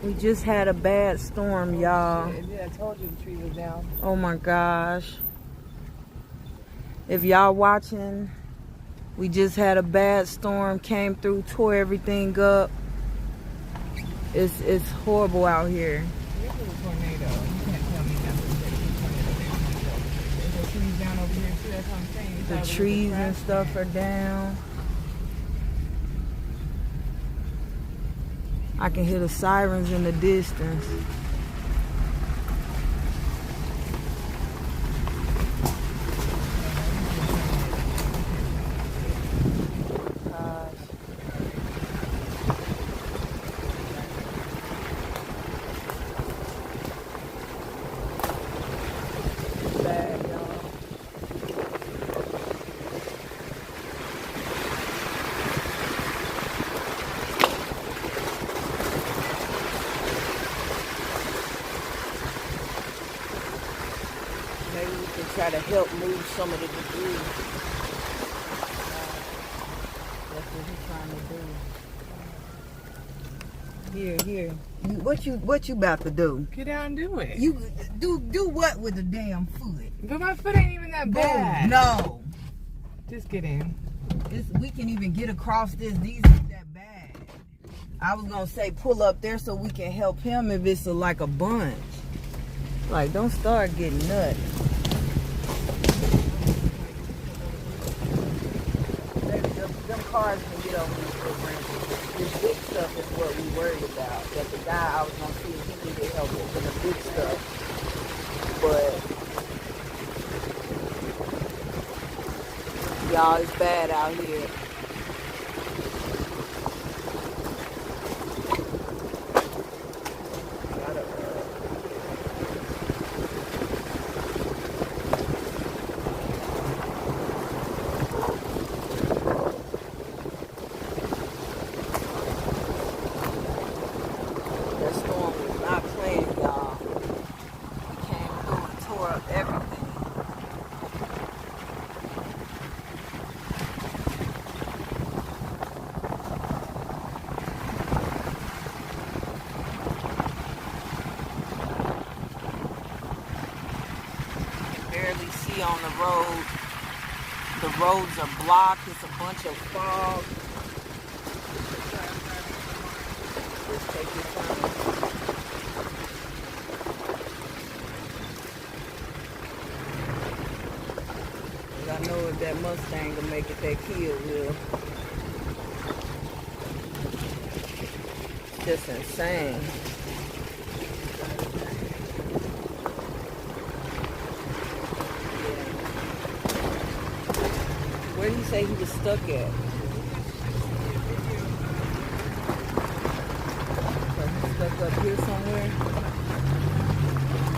We just had a bad storm, y'all. Yeah, I told you the tree was down. Oh my gosh. If y'all watching, we just had a bad storm, came through, tore everything up. It's horrible out here. This is a tornado. You can't tell me nothing. There's trees down over here too, that's what I'm saying. The trees and stuff are down. I can hear the sirens in the distance. Maybe we can try to help move some of the debris. That's what he's trying to do. Here. What you about to do? Get out and do it. You do what with the damn foot? But my foot ain't even that bad. No. Just get in. We can even get across this. These ain't that bad. I was gonna say pull up there so we can help him if it's like a bunch. Like, don't start getting nuts. Them cars can get over these little branches. This big stuff is what we worried about. That the guy I was gonna see if he needed help with the big stuff. But y'all, it's bad out here. On the road, the roads are blocked. It's a bunch of fog. Just take your time. I know if that Mustang will make it, that Kia will. It's just insane. Where did he say he was stuck at? So he's stuck up here somewhere.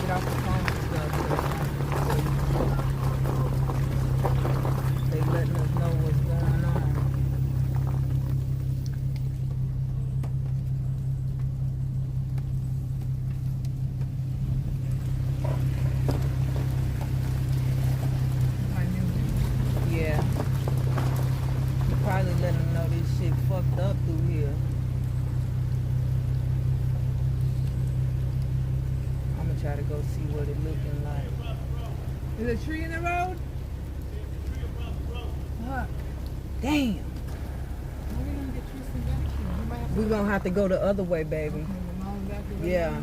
Get off the phone and stuff. They letting us know what's going on. Yeah. Probably letting them know this shit fucked up through here. I'm gonna try to go see what it looking like. Is a tree in the road? Fuck. Damn. We're gonna have to go the other way, baby. Yeah.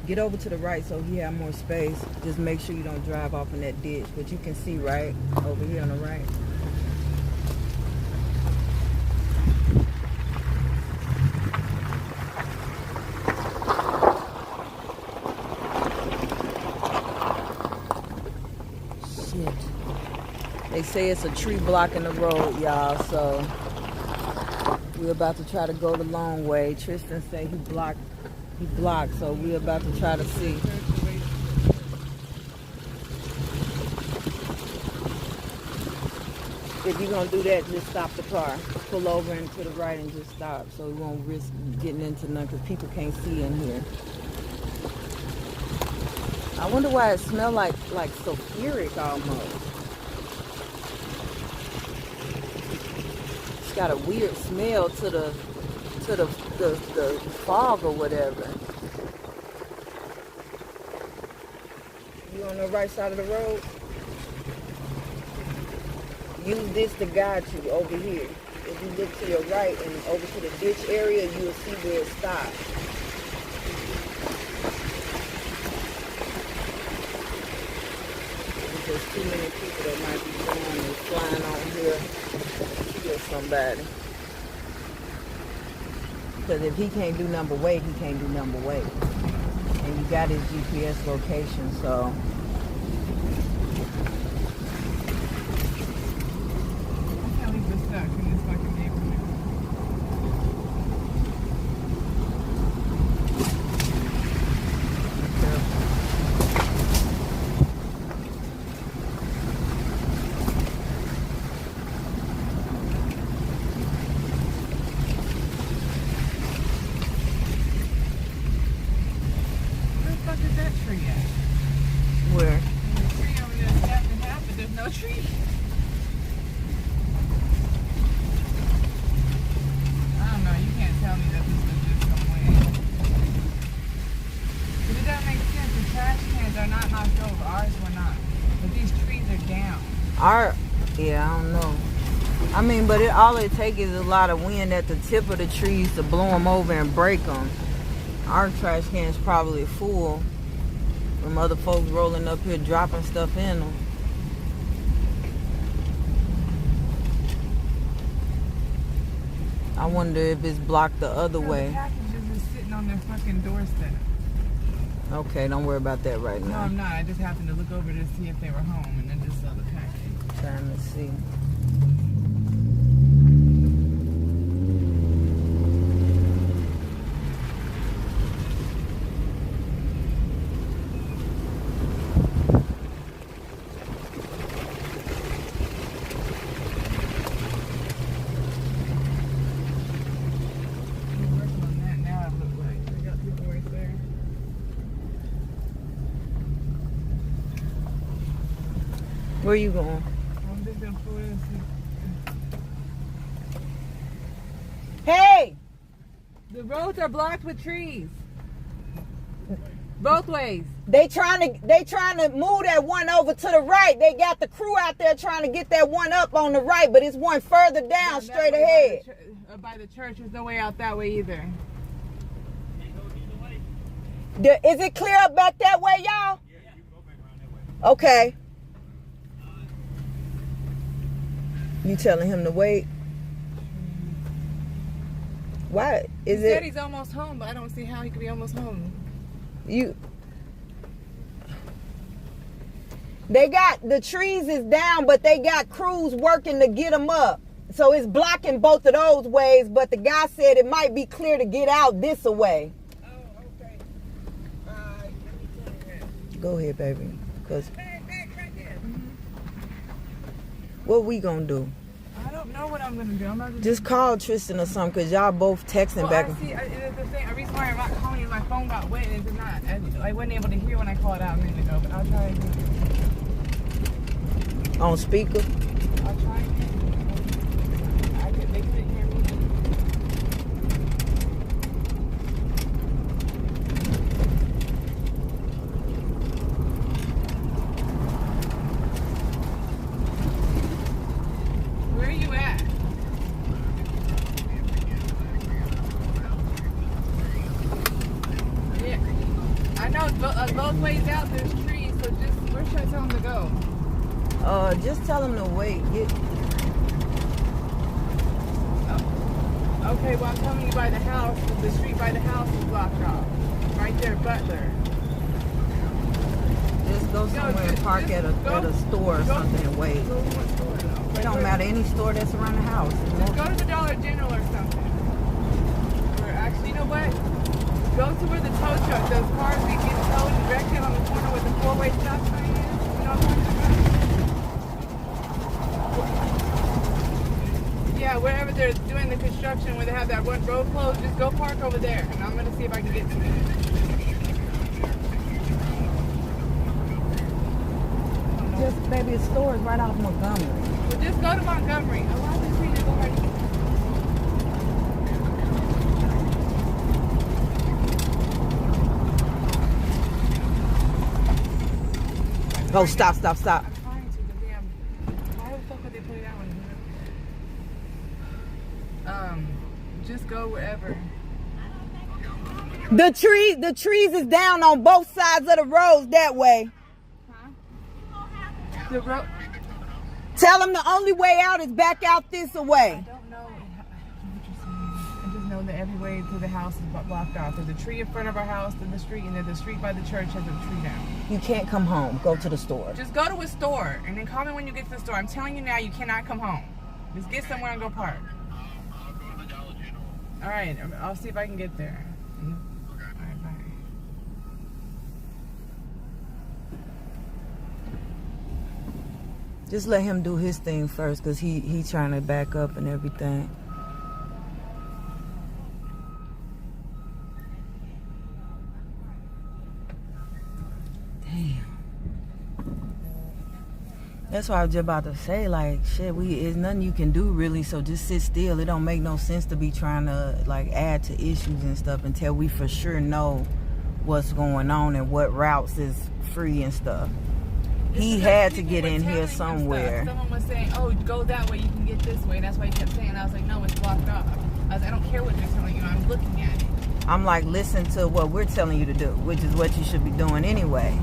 Get over to the right so he have more space. Just make sure you don't drive off in that ditch. But you can see right over here on the right. They say it's a tree blocking the road, y'all, so we're about to try to go the long way. Tristan said he blocked, so we're about to try to see. If you're gonna do that, just stop the car. Pull over and to the right and just stop so we won't risk getting into none because people can't see in here. I wonder why it smells like sulfuric almost. It's got a weird smell to to the fog or whatever. You on the right side of the road? Use this to guide you over here. If you look to your right and over to the ditch area, you will see where it stops. There's too many people that might be going and flying on here to kill somebody. Because if he can't do number weight, he can't do number weight. And you got his GPS location, so. I can't leave this stuck in this fucking neighborhood. Where? There's a tree over there that's half and half, but there's no tree. I don't know, you can't tell me that this was just some way. But it doesn't make sense. The trash cans are not knocked over. Ours were not. But these trees are down. Yeah, I don't know. I mean, but all it takes is a lot of wind at the tip of the trees to blow them over and break them. Our trash can's probably full from other folks rolling up here dropping stuff in them. I wonder if it's blocked the other way. The packages are sitting on their fucking doorstep. Okay, don't worry about that right No, now. I'm not. I just happened to look over to see if they were home and then just saw the package. Trying to see. Where you going? I'm just gonna pull in and see. Hey! The roads are blocked with trees. Both ways. They trying to move that one over to the right. They got the crew out there trying to get that one up on the right, but it's one further down, straight ahead. By the church, there's no way out that way either. Is it clear up back that way, y'all? Yeah, you can go back around that way. Okay. You telling him to wait? Why is He it? said he's almost home, but I don't see how he could be almost home. They got the trees is down, but they got crews working to get them up. So it's blocking both of those ways. But the guy said it might be clear to get out this way. Oh, okay. Let me tell you. Go ahead, baby. Cause Right there. what we gonna do? I don't know what I'm gonna do. I'm not gonna Just call Tristan or something, cause y'all both texting well, back. I see. The thing, the reason why I'm not calling you, my phone got wet and it's not. I wasn't able to hear when I called out a minute ago, but I'll try again. On speaker. I'll try again. They couldn't hear me. Where are you at? Yeah, I know both ways out there's trees, so just where should I tell them to go? Just tell him to wait. Okay, well I'm telling you by the house, the street by the house is blocked off. Right there, Butler. Just go somewhere and park at a store or something and wait. Go to what store though? It don't matter, any store that's around the house. Just go to the Dollar General or something. Or actually, you know what? Go to where the tow truck, those cars that get towed and wrecked it on the corner with the four-way stop sign is. You know what I'm talking about? Yeah, wherever they're doing the construction, where they have that one road closed, just go park over there, and I'm going to see if I can get to it. Just, baby, the store is right off Montgomery. Well, just go to Montgomery. A lot of these people are already. Oh, stop. I'm trying to, but damn, why the fuck would they put it out when just go wherever. The trees is down on both sides of the roads that way. Huh? The road. Tell them the only way out is back out this way. I don't know what you're saying. I just know that every way to the house is blocked off. There's a tree in front of our house, then the street, and then the street by the church has a tree down. You can't come home. Go to the store. Just go to a store, and then call me when you get to the store. I'm telling you now, you cannot come home. Just get somewhere and go park. All right, I'll see if I can get there. All right, bye. Just let him do his thing first, because he trying to back up and everything. Damn. That's why I was just about to say, like, shit, it's nothing you can do really, so just sit still. It don't make no sense to be trying to, like, add to issues and stuff until we for sure know what's going on and what routes is free and stuff. He had to get in here somewhere. Someone was saying, oh, go that way, you can get this way. That's why he kept saying, I was like, no, it's blocked off. I was like, I don't care what they're telling you, I'm looking at it. I'm like, listen to what we're telling you to do, which is what you should be doing anyway.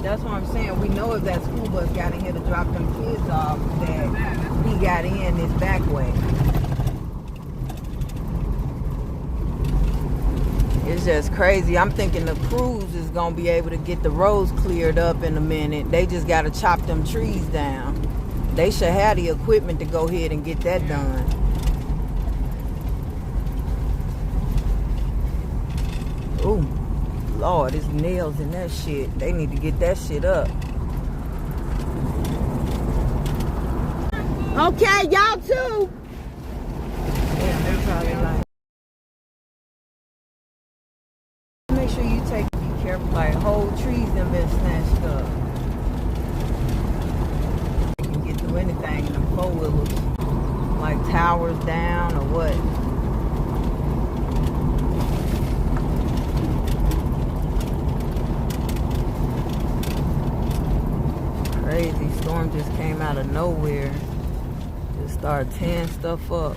That's what I'm saying. We know if that school bus got in here to drop them kids off, that he got in this back way. It's just crazy. I'm thinking the crews is going to be able to get the roads cleared up in a minute. They just got to chop them trees down. They should have the equipment to go ahead and get that done. Ooh. Lord, there's nails in that shit. They need to get that shit up. Okay, y'all too. Yeah, they probably like. Make sure you be careful. Like whole trees that been snatched up. You can get through anything in the 4-wheelers. Like towers down or what. Crazy storm just came out of nowhere. Just started tearing stuff up.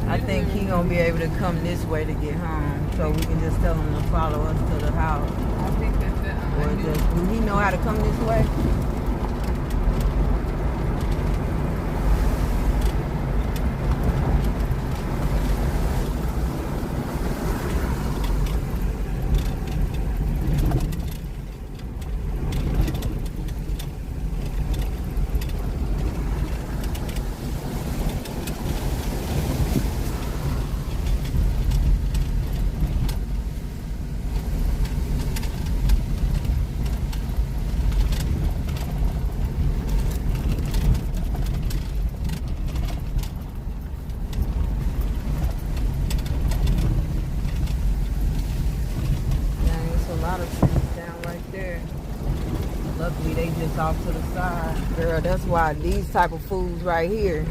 I think he gonna be able to come this way to get home, so we can just tell him to follow us to the house. I think that's it. Or just, do he know how to come this way? Luckily, they just off to the side. Girl, that's why these type of fools right here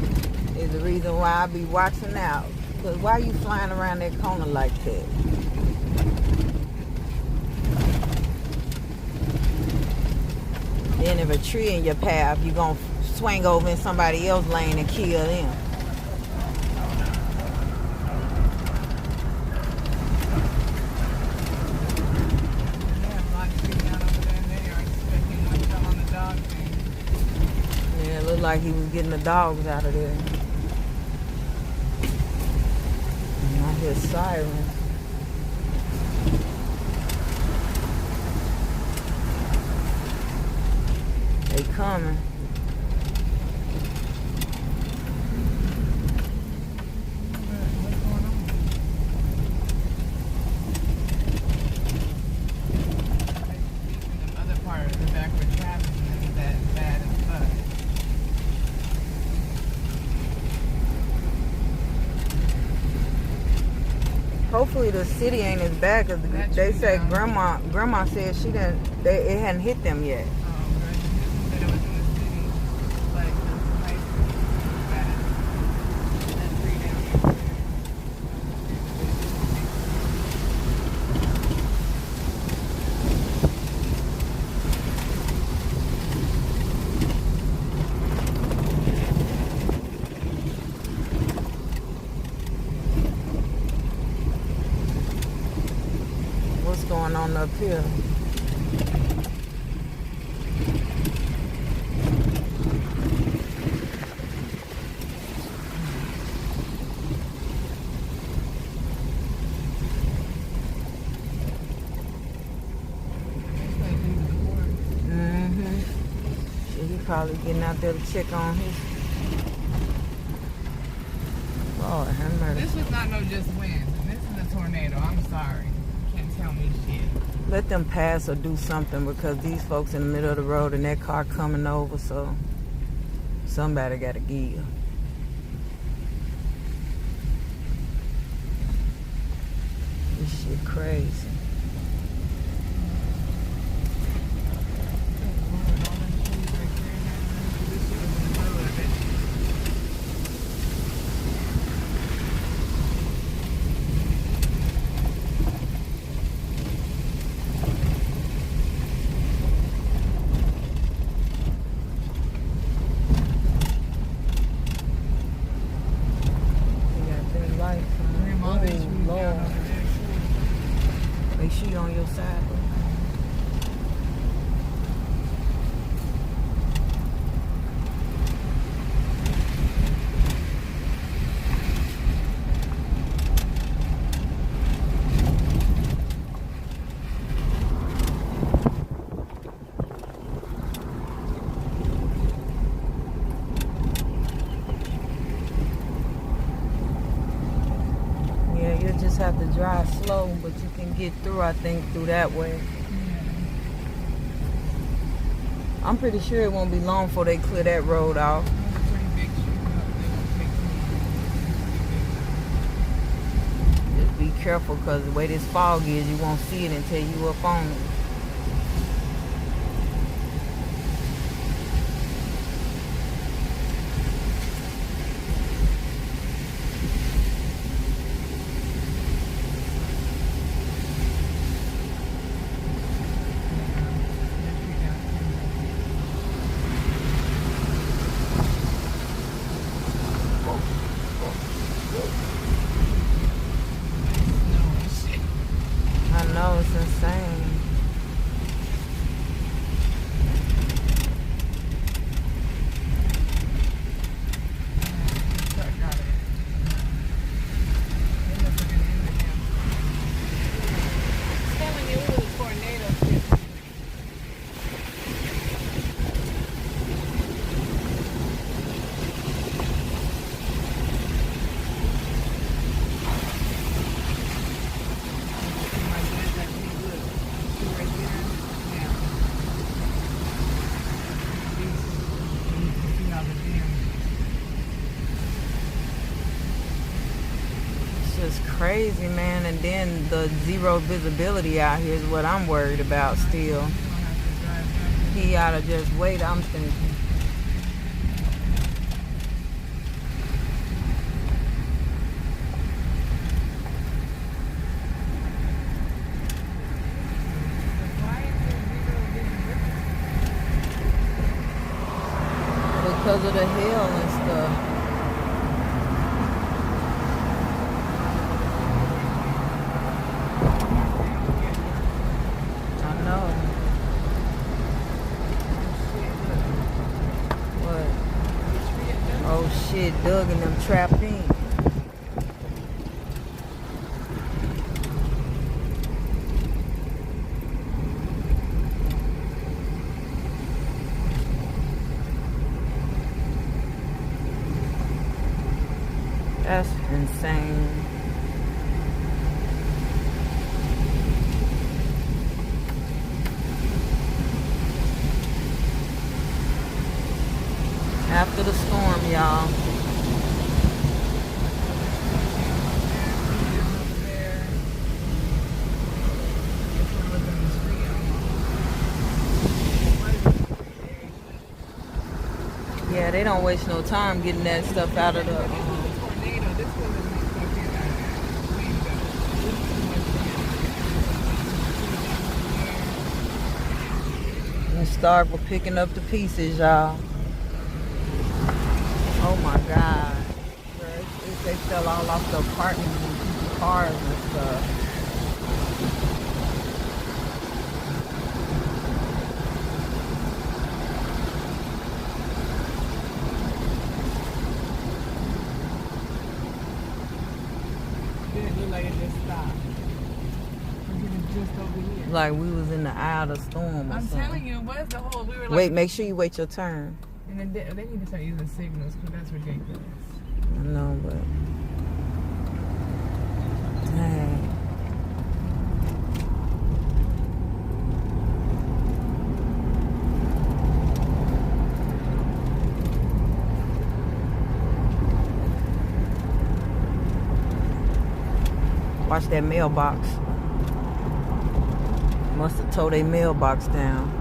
is the reason why I be watching out. Because why you flying around that corner like that? Then if a tree in your path, you going to swing over in somebody else's lane and kill them. Like he was getting the dogs out of there. And I hear sirens. They coming. What's going on? In the other part of the back where traffic is that bad as fuck. Hopefully Luckily, the city ain't as bad because they say grandma said she didn't. It hadn't hit them yet. What's going on up here? He probably getting out there to check on his. Lord have mercy. This was not no just wind. This is a tornado. I'm sorry. You can't tell me shit. Let them pass or do something because these folks in the middle of the road and that car coming over, so somebody got to give. This shit crazy. Make sure you're on your side. You just have to drive slow, but you can get through, I think, through that way. I'm pretty sure it won't be long before they clear that road off. Just be careful, because the way this fog is, you won't see it until you up on it. I know, it's insane. Just crazy, man. And then the zero visibility out here is what I'm worried about still. He ought to just wait, I'm thinking. Because of the hail and stuff. Oh shit, Doug and them trapped in. That's insane. After the storm, y'all. Yeah, they don't waste no time getting that stuff out of the. Tornado. This wasn't And Starkville picking up the pieces, y'all. Oh my God. They fell all off the apartments and people's cars and stuff. It looked like it just stopped. It was just over here. Like we was in the eye of the storm or I'm something. telling you, it was the whole. We were like. Wait, make sure you wait your turn. And then they need to start using signals because that's ridiculous. I know, but dang. Watch that mailbox. Must have towed their mailbox down.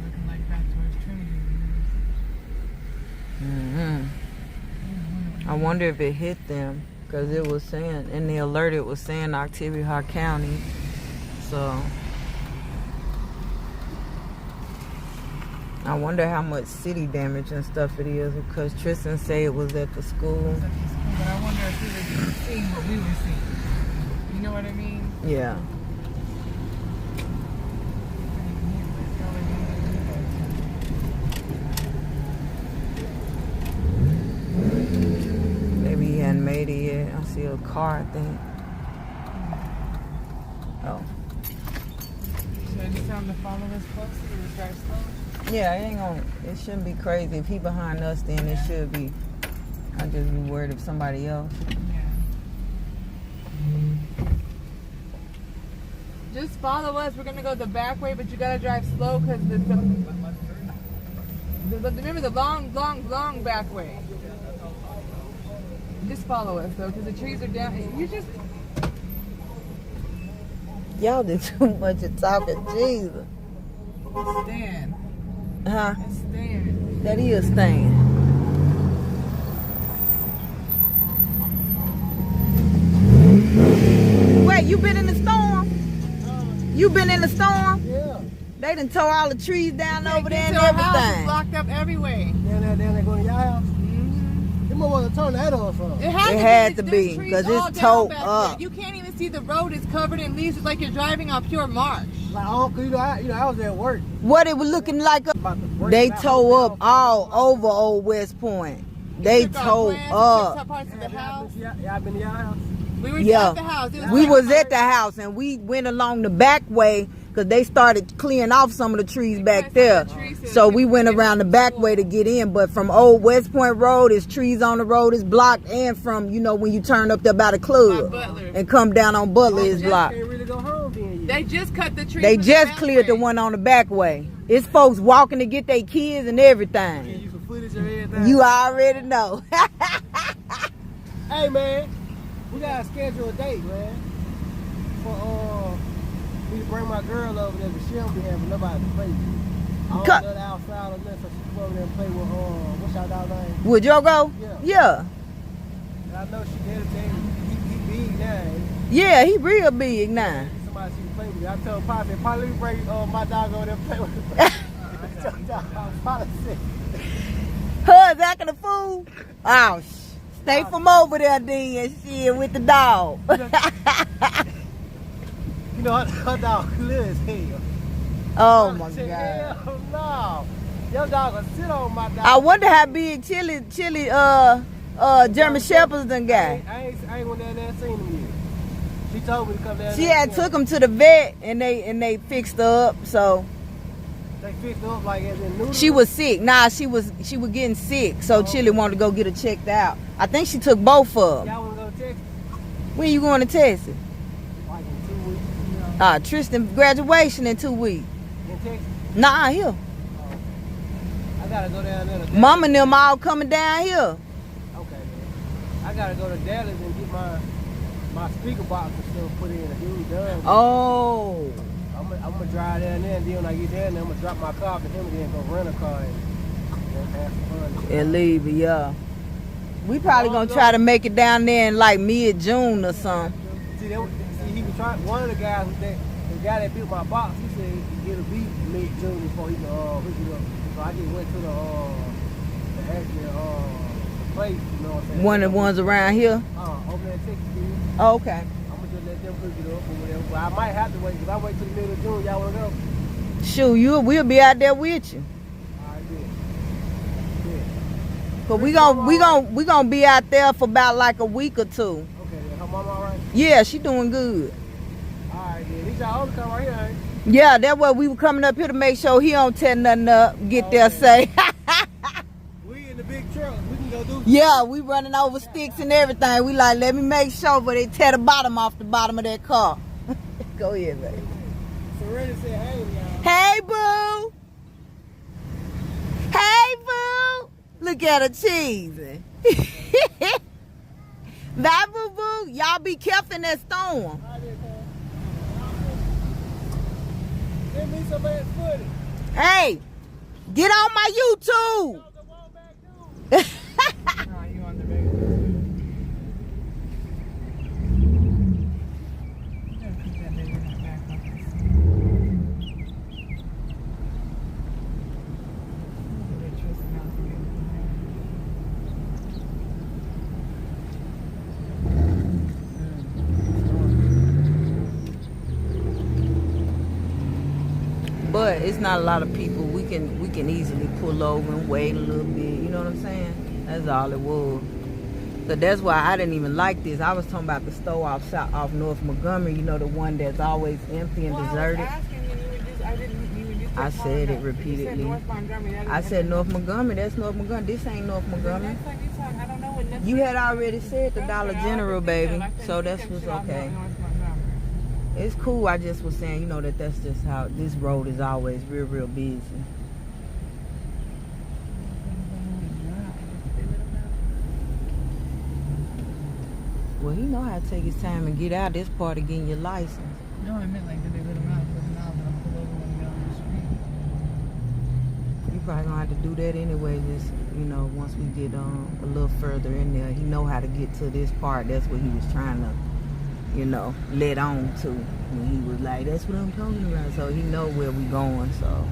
Looking like back towards Trinity. I wonder if it hit them, because it was saying, in the alert it was saying Octavia County. So I wonder how much city damage and stuff it is, because Tristan said it was at the school. But I wonder if he was seeing what we were seeing. You know what I mean? Yeah. Maybe he hadn't made it yet. I see a car, I think. Oh. Should I just tell him to follow us closer or just drive slow? Yeah, it ain't gonna, it shouldn't be crazy. If he behind us, then it should be. I'd just be worried of somebody else. Yeah. Just follow us. We're gonna go the back way, but you gotta drive slow because remember the long back way. Just follow us though, because the trees are down. You just Y'all did too much of talking, Jesus. stand. Huh? Stand. That is staying. Wait, you been in the storm? You been in the storm? Yeah. They done tore all the trees down over there and Our house is everything. blocked up every way. Down there going to your house. It must was a tornado or something. It had It to had be, to there's be, trees 'cause all it's down towed back up. there. You can't even see the road is covered in leaves. It's like you're driving on pure marsh. Like, oh, cause I was at work. What it was looking like, About to break they it out. tore up all over Old West Point. They Took our tore plants, took up. some parts of the house. Y'all been to your house? We were Yeah. at the house. It We like was March. at the house and we went along the back way because they started clearing off some of the trees They back cleared there. some of the trees so So that we people went could get around the to back school. way to get in. But from Old West Point Road, there's trees on the road, it's blocked. And from, you know, when you turn up there by the By club Butler. and come down on Butler, it's just blocked. Can't really go home then. They just cut the trees. They from just back cleared the way. one on the back way. It's folks walking to get their kids and everything. Can you some footage or everything? You already know. Hey man, we gotta schedule a date, man. For we bring my girl over there, but she don't be having nobody to play with. I don't Cut. let her outside or nothing, so she come over there and play with what's y'all dog name? Would y'all go? Yeah. And I know she dedicated. He big now. ain't Yeah, he real big now. he? Somebody she can play with. I told Poppy, let me bring my dog over there and play with her. Poppy said, Hers acting a fool. Oh, stay from over there then, shit, with the dog. you know, her dog clear as hell. Oh my Said, God. Hell no. Your dog will sit on my dog. I wonder how big Chili, German Shepherds done got. I ain't went down there and seen him yet. She told me to come down She there. had took him to the vet and they fixed her up, so They fixed her up like as in noodles? She was sick. Nah, she was getting sick. So Chili wanted to go get her checked out. I think she took both of them. Y'all want to go to Texas? When you going to Texas? Like in 2 weeks. Tristan graduation in 2 weeks. In Texas? Nah, here. I gotta go down there to Mama and them all coming down here. Okay, man. I gotta go to Dallas and get my speaker box and stuff put in. Dude done. Oh. I'm gonna drive down there, and then when I get down there, I'm gonna drop my car to him and then go rent a car and have some fun. And leave it, yeah. We probably gonna try to make it down there in like mid-June or something. See, he was trying. One of the guys, the guy that built my box, he said it'll be mid-June before he can hook it up. So I just went to the place, you know what I'm saying? One of the ones around here. Over there in Texas. Oh, okay. I'm gonna just let them hook it up or whatever. But I might have to wait because I wait till the middle of June. Y'all wanna go? Shoot, we'll be out there with you. All right, good. Cause we gonna be out there for about like a week or two. Okay, then her mama all right? Yeah, she doing good. All right, then. These y'all older come right here, ain't Yeah, that's what we were coming up here to make sure he don't tear nothing up. Get there safe. we in the big truck. We can go do. Yeah, we running over sticks and everything. We like, let me make sure but they tear the bottom off the bottom of that car. Go ahead, baby. Serena said, hey, y'all. Hey, boo. Hey, boo. Look at her cheesing. Bye, boo boo. Y'all be careful in that storm. Give me some bad footage. Hey, get on my YouTube. No, you on the regular. Gotta put that baby in the back office. Get Tristan out to get it. But it's not a lot of people. We can easily pull over and wait a little bit. You know what I'm saying? That's all it was. So that's why I didn't even like this. I was talking about the store off North Montgomery. You know, the one that's always empty and deserted. I said it repeatedly. I said North Montgomery. That's North Montgomery. This ain't North Montgomery. You had already said the Dollar General, baby. So that's what's okay. It's cool. I just was saying, you know, that's just how this road is always real busy. Well, he know how to take his time and get out this part of getting your license. No, I meant like, did they let him out? Because now I'm going to pull over when we get on the street. You probably gonna have to do that anyway. Just, you know, once we get a little further in there, he know how to get to this part. That's what he was trying to, you know, let on to when he was like, that's what I'm talking about. So he know where we going. So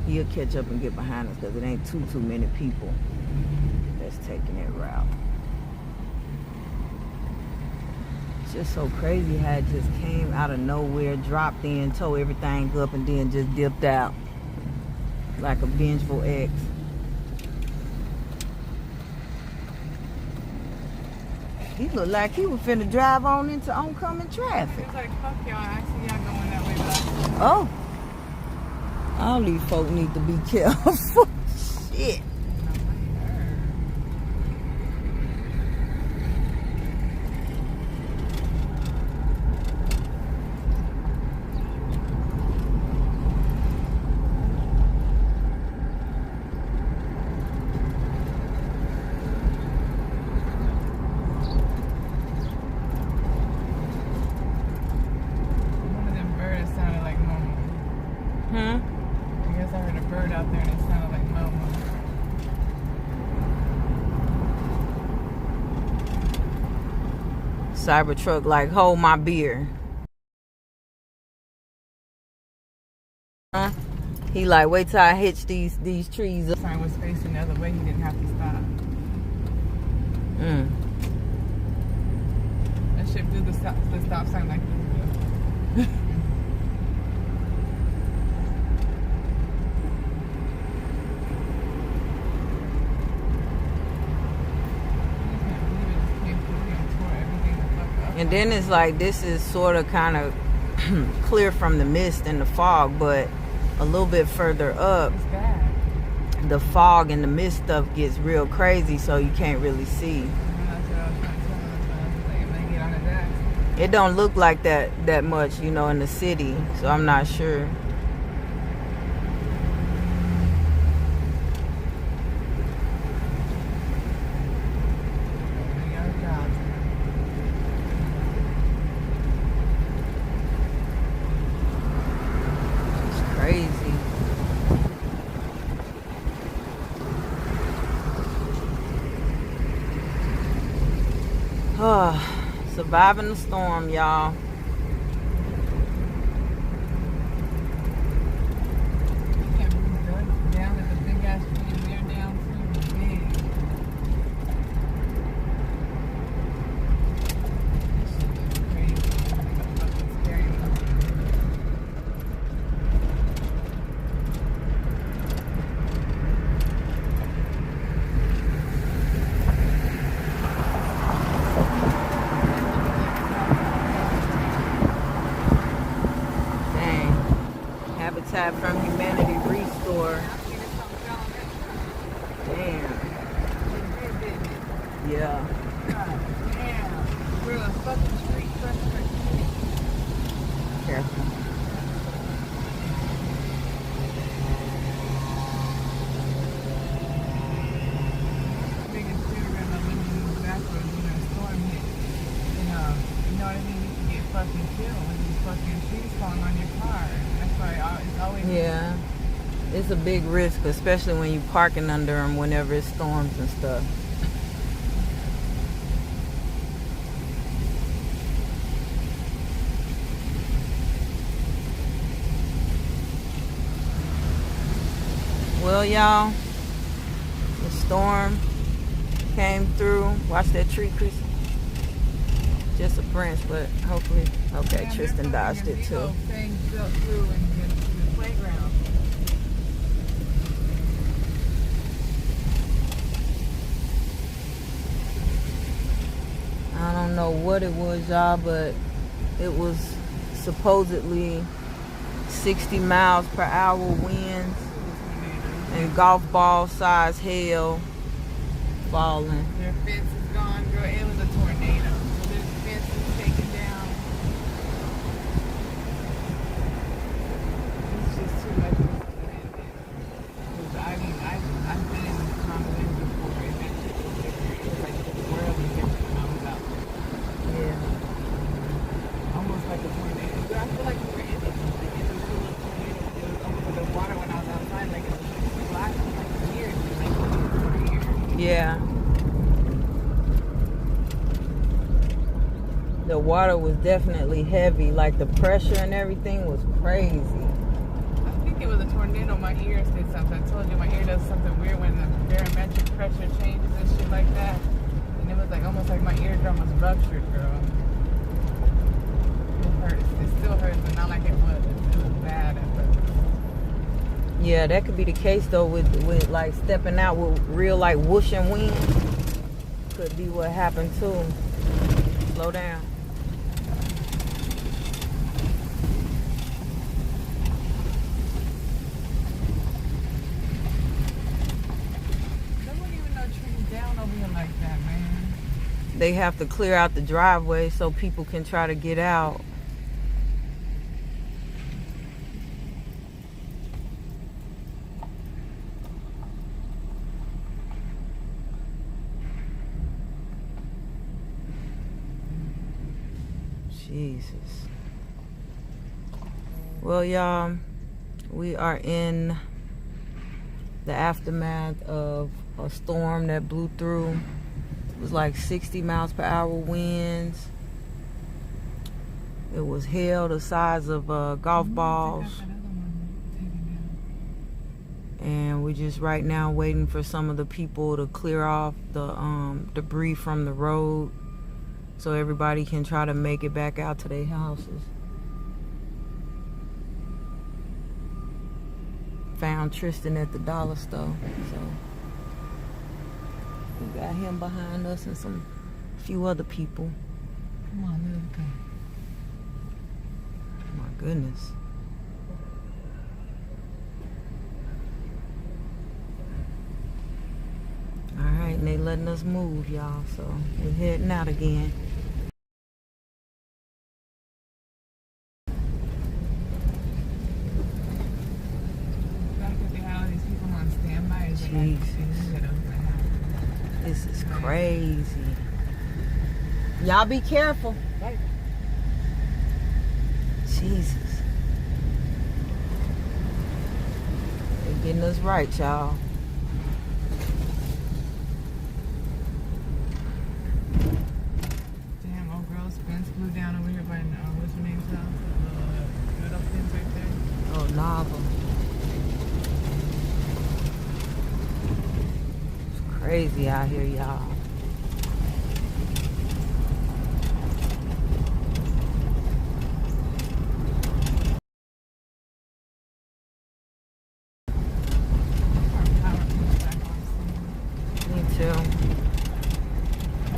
he'll catch up and get behind us because it ain't too many people that's taking that route. It's just so crazy how it just came out of nowhere, dropped in, tore everything up, and then just dipped out like a vengeful ex. He looked like he was finna drive on into oncoming traffic. It's like, fuck y'all, actually y'all going that way, but Oh. All these folk need to be careful. Shit. one of them birds sounded like Momo. Hmm? I guess I heard a bird out there and it sounded like Momo. Cybertruck like, hold my beer. Huh? He like, wait till I hitch these trees up. The sign was facing the other way, he didn't have to stop. That shit blew the stop sign like this. And then it's like, this is sort of kind of clear from the mist and the fog, but a little bit further up, It's bad. the fog and the mist stuff gets real crazy, so you can't really see. That's what I was trying to tell them. Like, if they get on his ass. It don't look like that much, you know, in the city, so I'm not sure. It's crazy. Surviving the storm, y'all. Down at the big ass tree and they're down too big. This shit is crazy. It's fucking scary. Habitat from Humanity Restore. Damn. Yeah. Damn. We're a fucking street. Careful. Biggest fear around the living backwards when a storm hit. You know what I mean? You can get fucking killed with these fucking trees falling on your car. That's why it's always. Yeah. It's a big risk, especially when you're parking under them whenever it storms and stuff. Well, y'all, the storm came through. Watch that tree, Chris. Just a branch, but hopefully, okay, Yeah, Tristan dodged it too. Things built through and the playground. I don't know what it was, y'all, but it was supposedly 60 miles per hour winds and golf ball size hail falling. Their fence is gone, girl. It was a tornado. So their fence is taken down. It's just too much. I mean, I've been in this conversation before, and that shit was different. It was like the world was different when I was out there. Yeah. Almost like a tornado. But I feel like we were in it. Like in the middle of a tornado. It was almost like the water when I was outside. Like it was flashing like weird. Like weird. Yeah. The water was definitely heavy. Like the pressure and everything was crazy. I think it was a tornado. My ears did something. I told you my ear does something weird when the barometric pressure changes and shit like that. And it was like almost like my eardrum was ruptured, girl. It hurts. It still hurts, but not like it was. It was bad at first. Yeah, that could be the case though with like stepping out with real like whooshing wind. Could be what happened too. Slow down. There wasn't even no trees down over here like that, man. They have to clear out the driveway so people can try to get out. Jesus. Well, y'all, we are in the aftermath of a storm that blew through. It was like 60 miles per hour winds. It was hail the size of golf balls. And we're just right now waiting for some of the people to clear off the debris from the road so everybody can try to make it back out to their houses. Found Tristan at the dollar store, so we got him behind us and a few other people. Come on, little guy. My goodness. and they letting us move, y'all. So we're heading out again. This is crazy. Y'all be careful. Jesus. They're getting us right, y'all. Damn, old girl's fence blew down over here by, what's her name's house? Good up fence right there. Oh, Nava. It's crazy out here, y'all.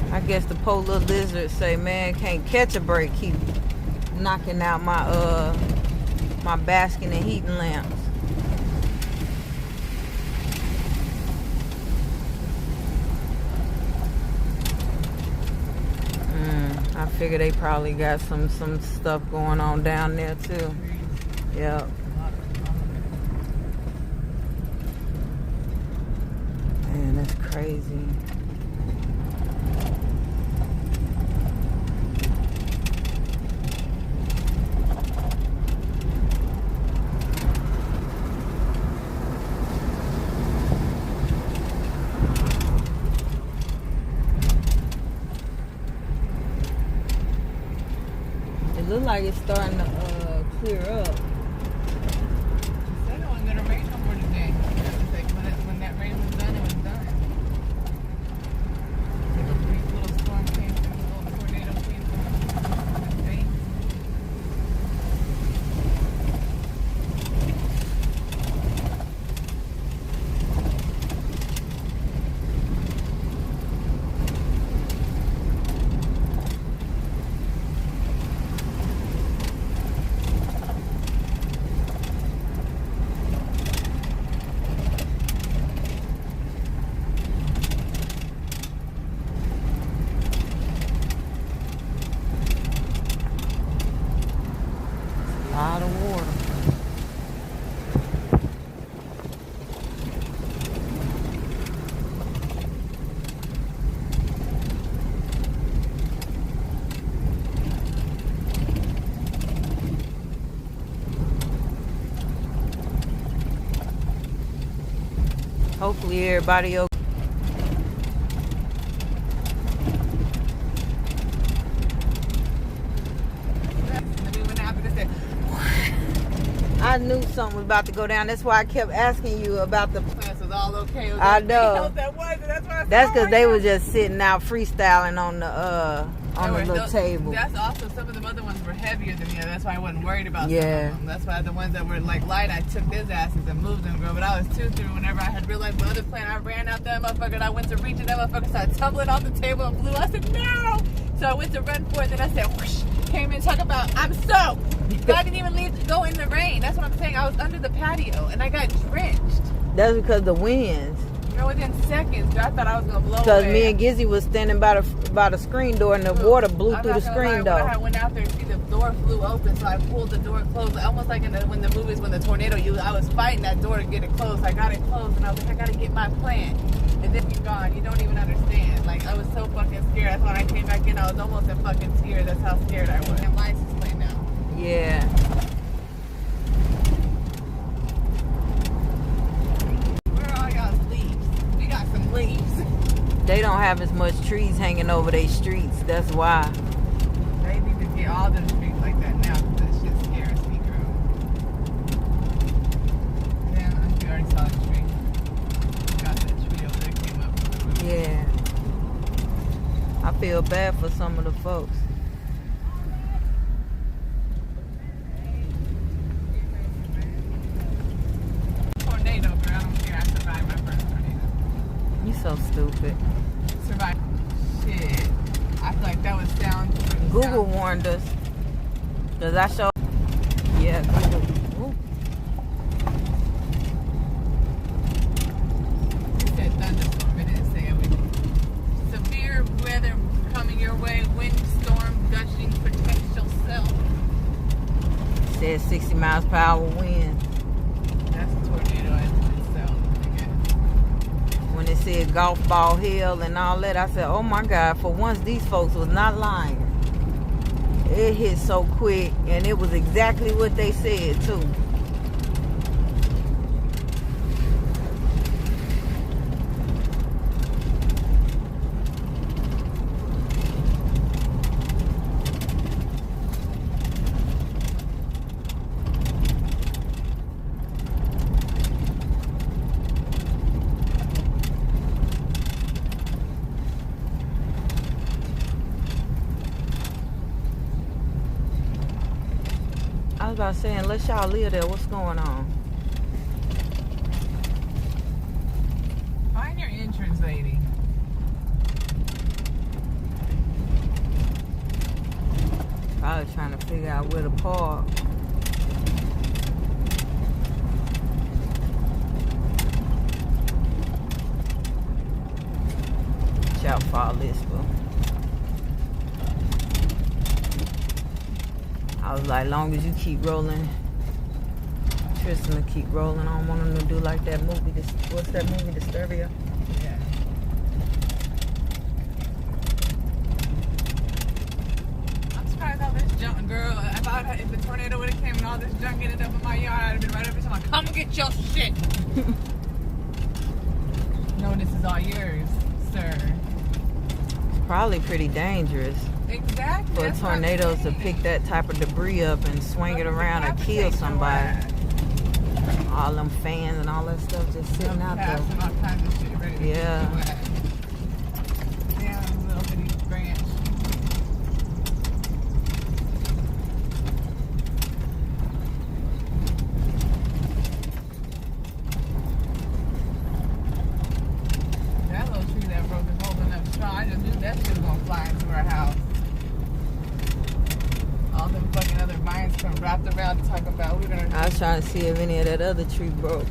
I guess the polar lizards say, man, can't catch a break. Keep knocking out my my basking and heating lamps. I figure they probably got some stuff going on down there too. Yep. Man, that's crazy. Look like it's starting to clear up. It said it wasn't gonna rain no more today. Like when that rain was done, it was done. Like a brief little storm came through, a little tornado came through. A lot of water. Hopefully everybody okay. I knew something was about to go down. That's why I kept asking you about the Class was all okay. I know. That was, that's why That's because they were just sitting out freestyling on the little table. That's also, some of the other ones were heavier than the other. That's why I wasn't worried about Yeah. some of them. That's why the ones that were like light, I took his asses and moved them, girl. But I was too through whenever I had realized my other plan. I ran out that motherfucker and I went to reach it. That motherfucker started tumbling off the table and flew. I said, no! So I went to run for it. Then I said, whoosh, came in, talk about, I'm soaked. But I didn't even leave to go in the rain. That's what I'm saying. I was under the patio and I got drenched. That's because the winds. Girl, within seconds, girl, I thought I was going to blow Because away. me and Gizzy was standing by the screen door and the water blew through the screen door. I went out there and see the door flew open, so I pulled the door closed. Almost like when the movies, when the tornado, I was fighting that door to get it closed. I got it closed, and I was like, I got to get my plan. And then you're gone. You don't even understand. Like, I was so fucking scared. That's when I came back in. I was almost in fucking tears. That's how scared I was. And license plate now. Yeah. Where are all y'all's leaves? We got some leaves. They don't have as much trees hanging over their streets. That's why. They need to get all them streets like that now, because that shit scares me, girl. Yeah, I think we already saw the tree. Got that tree over there, came up from the roof. Yeah. I feel bad for some of the folks. Tornado, girl. I don't care. I survived my first tornado. You so stupid. Survived. Shit. I feel like that was sound. Google warned us. Because I showed. Yeah, Google. Ooh. It said thunderstorm. It didn't say everything. miles per hour wind. That's a tornado in itself. When it said golf ball hill and all that, I said, oh my God, for once these folks was not lying. It hit so quick, and it was exactly what they said too. I was about to say, unless y'all live there, what's going on? Find your entrance, lady. Probably trying to figure out where to park. Watch out for all this, bro. I was like, long as you keep rolling, Tristan will keep rolling. I don't want him to do like that movie. What's that movie, Starkville? Yeah. I'm surprised how this junk, girl. If the tornado would have came and all this junk ended up in my yard, I'd have been right up to my come get your shit. No, this is all yours, sir. It's probably pretty dangerous Exactly. for that's what I'm tornadoes to saying. pick that type of debris up and swing it around and kill somebody. All them fans and all that stuff just sitting out there. And all kinds of shit ready to Yeah. get you at. Damn, little bitty branch. That little tree that broke is holding up strong. I just knew that shit was gonna fly into our house. All them fucking other vines come wrapped around talking about we're gonna. I was trying to see if any of that other tree broke.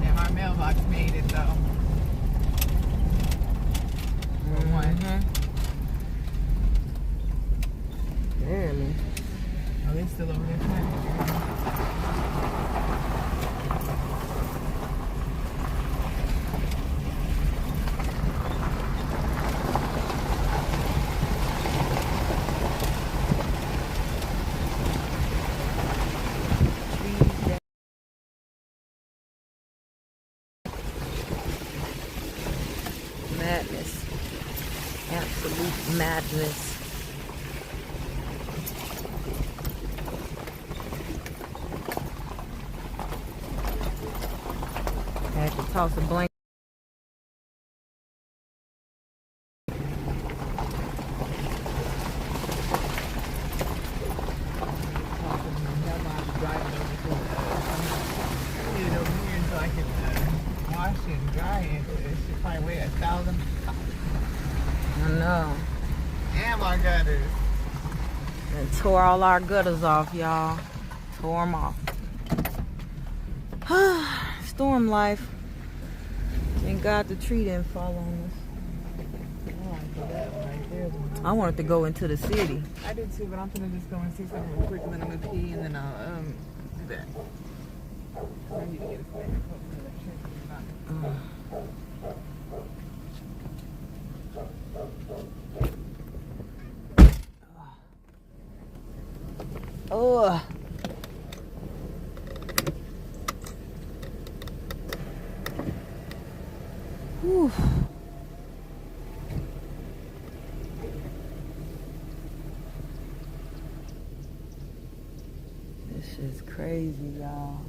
Damn, our mailbox made it though. For one. Barely. Oh, they still over there playing. Madness. Absolute madness. I had to toss a blanket. I know. Damn, our gutters. And tore all our gutters off, y'all. Tore them off. Storm life. Thank God the tree didn't fall on us. I wanted to go into the city. I did too, but I'm gonna just go and see something real quick, and then I'm gonna pee, and then I'll do that. I need to get a snack. Oh. Whew. This is crazy, y'all.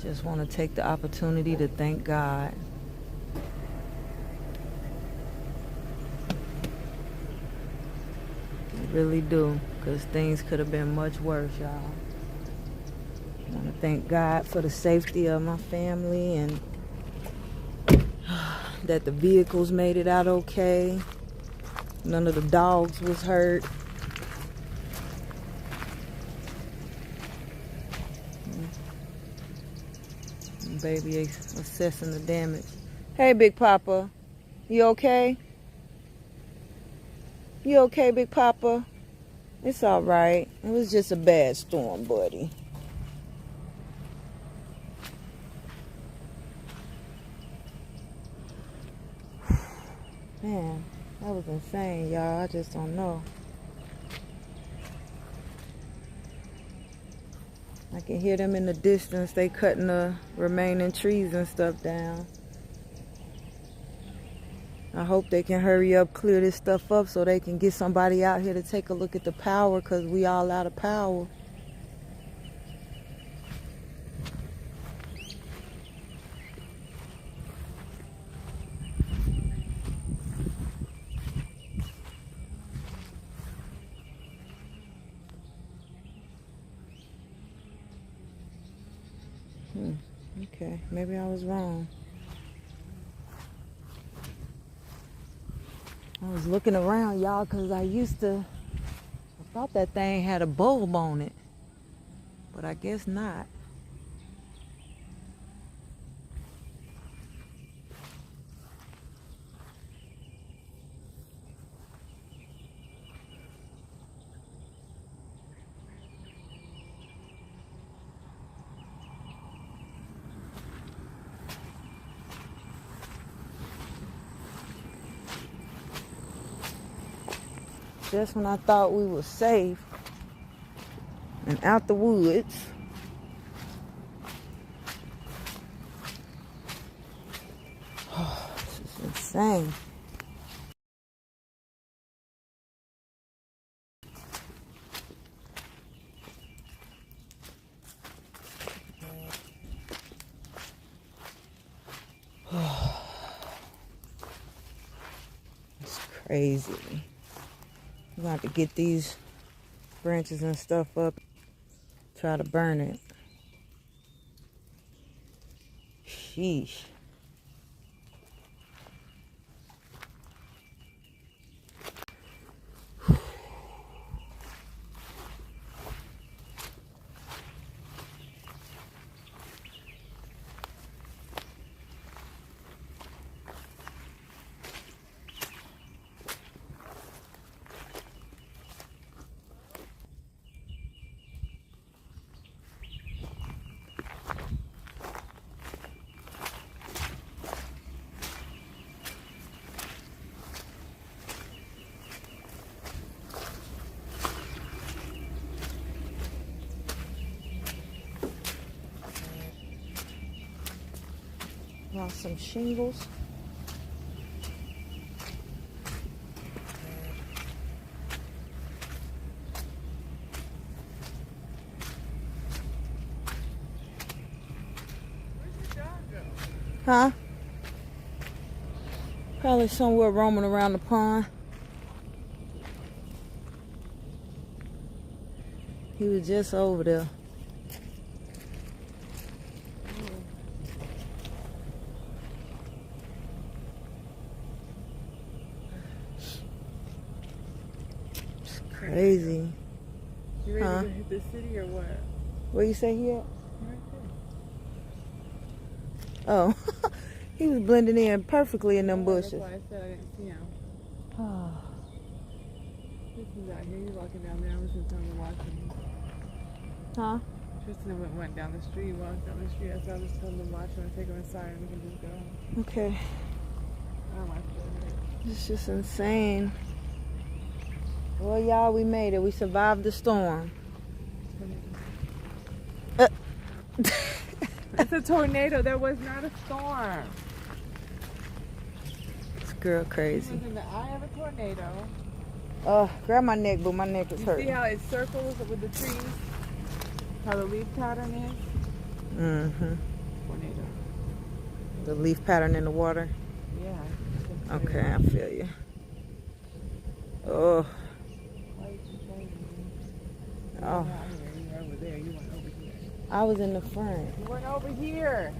Just want to take the opportunity to thank God. I really do, because things could have been much worse, y'all. I want to thank God for the safety of my family and that the vehicles made it out okay. None of the dogs was hurt. baby assessing the damage. Hey, Big Papa. You okay? You okay, Big Papa? It's all right. It was just a bad storm, buddy. Man, that was insane, y'all. I just don't know. I can hear them in the distance. They cutting the remaining trees and stuff down. I hope they can hurry up, clear this stuff up so they can get somebody out here to take a look at the power, because we all out of power. Okay, maybe I was wrong. I was looking around, y'all, because I thought that thing had a bulb on it, but I guess not. Just when I thought we were safe and out the woods, this is insane. It's crazy. We're going to have to get these branches and stuff up, try to burn it. Sheesh. Lost some shingles. Where's your dog go? Huh? Probably somewhere roaming around the pond. He was just over there. Crazy. You ready to hit the city or what? Where you say he at? Right there. Oh, he was blending in perfectly in them bushes. That's why I said I didn't see him. This is out here. You're walking down there. I was just telling you watching. Huh? Tristan went down the street, walked down the street. So I was telling them watch him and take him inside and we can just go. Okay. Oh my goodness. It's just insane. Well, y'all, we made it. We survived the storm. It's a tornado. There was not a storm. This girl It crazy. was in the eye of a tornado. Grab my neck, but my neck is You hurting. see how it circles with the trees? How the leaf pattern is? Mm-hmm. Tornado. The leaf pattern in the water. Yeah. Okay, I feel you. Oh. Oh. You were over there. You went over here. I was in the front. You went over here.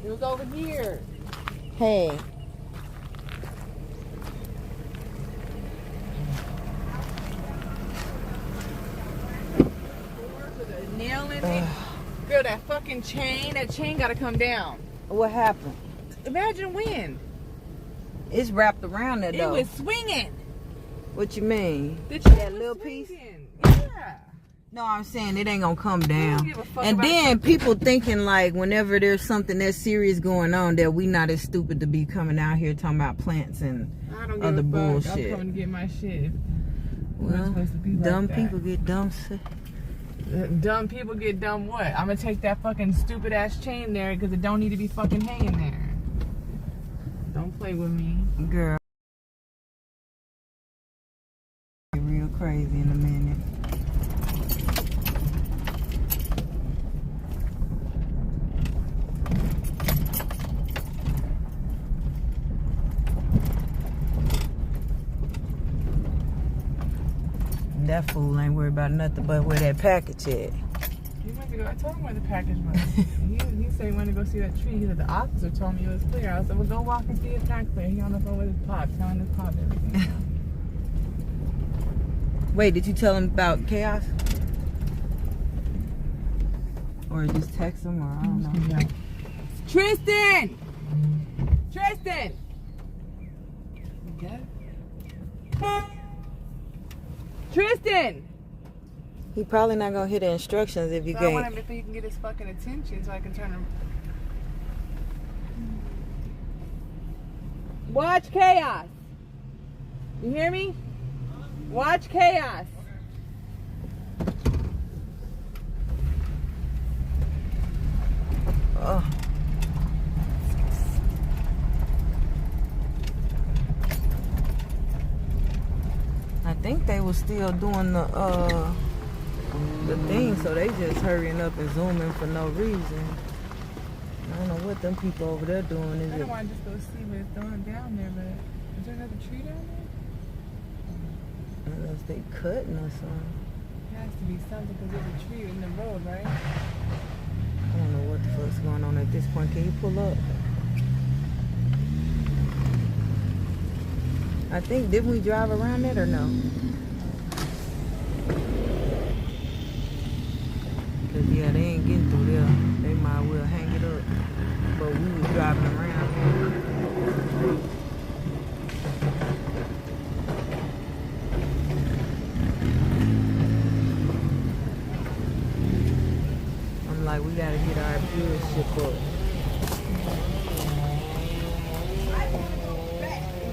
It was over here. Hey. With a nail in it. Yo, that fucking chain, that chain gotta come down. What happened? Imagine wind. It's wrapped around there, though. It was swinging. What you mean? That little piece? Yeah. No, I'm saying it ain't gonna come I down. don't give a fuck And about then something. people thinking like whenever there's something that serious going on that we not as stupid to be coming out here talking about plants and I don't give other a fuck. bullshit. I'm coming to get my shit. We're not Well, supposed to be like dumb that. people get dumb shit. Dumb people get dumb what? I'm gonna take that fucking stupid ass chain there because it don't need to be fucking hanging there. Don't play with me. Girl. Real crazy in a minute. That fool ain't worried about nothing but where that package at. He went to go. I told him where the package was. he said he wanted to go see that tree. He said the officer told me it was clear. I said, well, go walk and see it's not clear. He on the phone with his pop, telling his pop everything. Wait, did you tell him about chaos? Or just text him, or I don't know. Yeah. Tristan! Tristan! Okay. Tristan! He probably not gonna hear the instructions if you So I want can't. him if he can get his fucking attention so I can turn him. Watch chaos. You hear me? Watch chaos. Oh. I think they was still doing the thing, so they just hurrying up and zooming for no reason. I don't know what them people over there doing. Is I it? don't want to just go see what it's doing down there, but is there another tree down there? Unless they cutting or something. It has to be something because there's a tree in the road, right? I don't know what the fuck's going on at this point. Can you pull up? I think, didn't we drive around it or no? Cause yeah, they ain't getting through there. They might well hang it up. But we was driving around. I'm like, we gotta get our viewership up.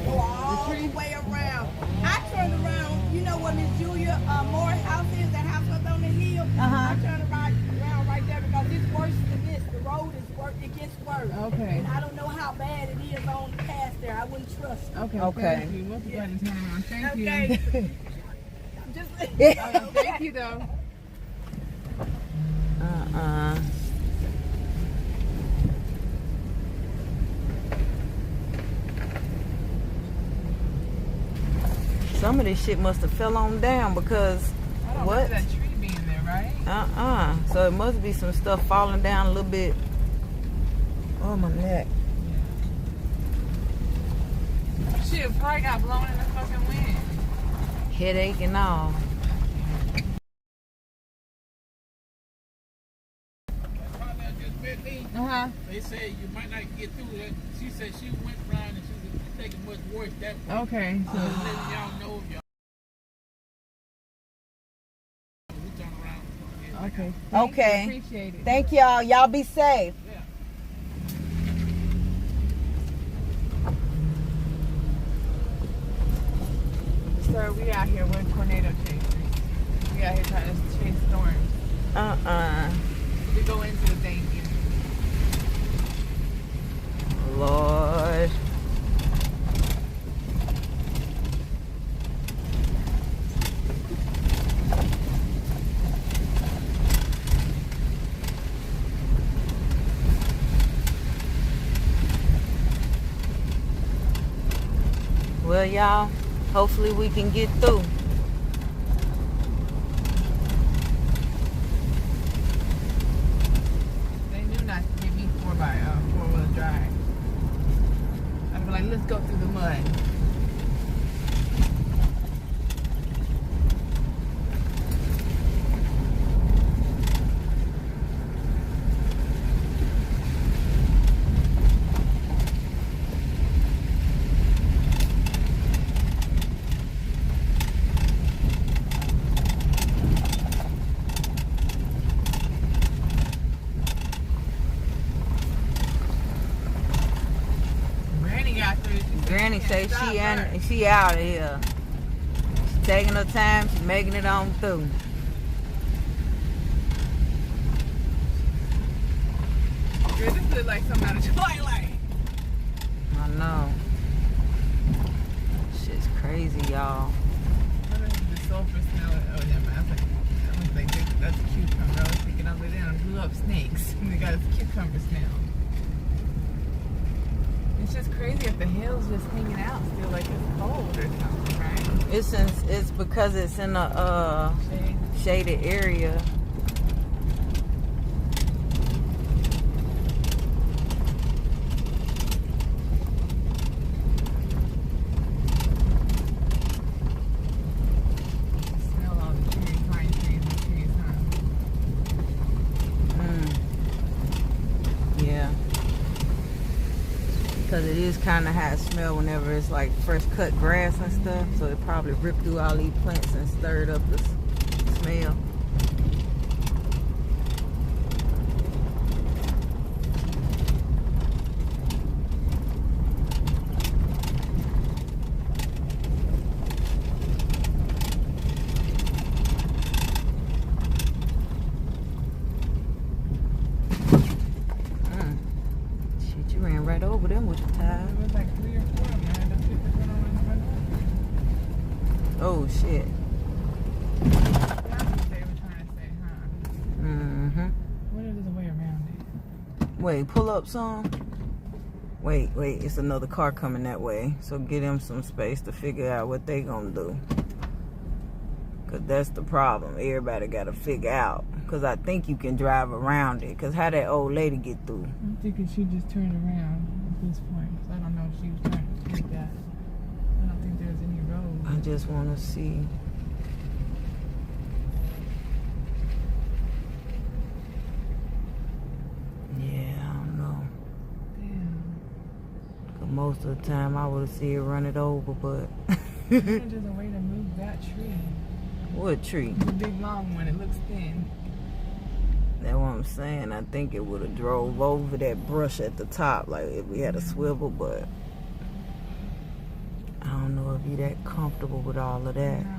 Go all the way around. I turned around. You know what Miss Julia Moore's house is? That house up on the hill. I turned around right there because it's worse than this. The road is worse. It gets worse. Okay. And I don't know how bad it is on the path there. I wouldn't trust it. Okay. Okay. Thank you. We'll be glad to turn around. Thank you. Okay. Just Thank you, though. Some of this shit must have fell on down because I don't what? remember that tree being there, right? So it must be some stuff falling down a little bit. Oh, my neck. Shit, probably got blown in the fucking wind. Headache and all. Uh-huh. They said you might not get through that. She said she went around and she was taking much worse that way. Okay. So letting y'all know if y'all we turn around. Okay. Okay. Appreciate it. Thank y'all. Y'all be safe. Sir, we out here with tornado chasers. We out here trying to chase storms. We go into the thing. Lord. Well, y'all, hopefully we can get through. They knew not to give me four-wheel drive. I'd be like, let's go through the mud. say she out of here. She's taking her time. She's making it on through. Girl, this looks like something out of Twilight. I know. Shit's crazy, y'all. What is the sulfur smell? Oh, yeah, man. I was like, that's a cucumber. I was thinking I was there and blew up snakes. And they got this cucumber smell. It's just crazy if the hill's just hanging out still like it's cold or something, right? It's because it's in a shaded area. Smell all the trees, pine trees and trees, huh? Yeah. Because it is kind of how it smell whenever it's like fresh cut grass and stuff. So it probably ripped through all these plants and stirred up the smell. Shit, you ran right over them with the tire. It was like 3 or 4 of them. I had to pick the one on in front of them. Oh shit. That's what they were trying to say, huh? Mm-hmm. What if there's a way around it? Wait, pull up some. Wait, it's another car coming that way. So get them some space to figure out what they gonna do. Cause that's the problem. Everybody gotta figure out. Cause I think you can drive around it. Cause how that old lady get through? I'm thinking she just turned around at this point. So I don't know if she was trying to take that. I don't think there's any road. I just wanna see. Yeah, I don't know. Damn. Cause most of the time I would see it run it over, but I think there's a way to move that tree. what tree? The big long one. It looks thin. That's what I'm saying. I think it would have drove over that brush at the top, like if we had a swivel, but I don't know if you're that comfortable with all of that. Yeah.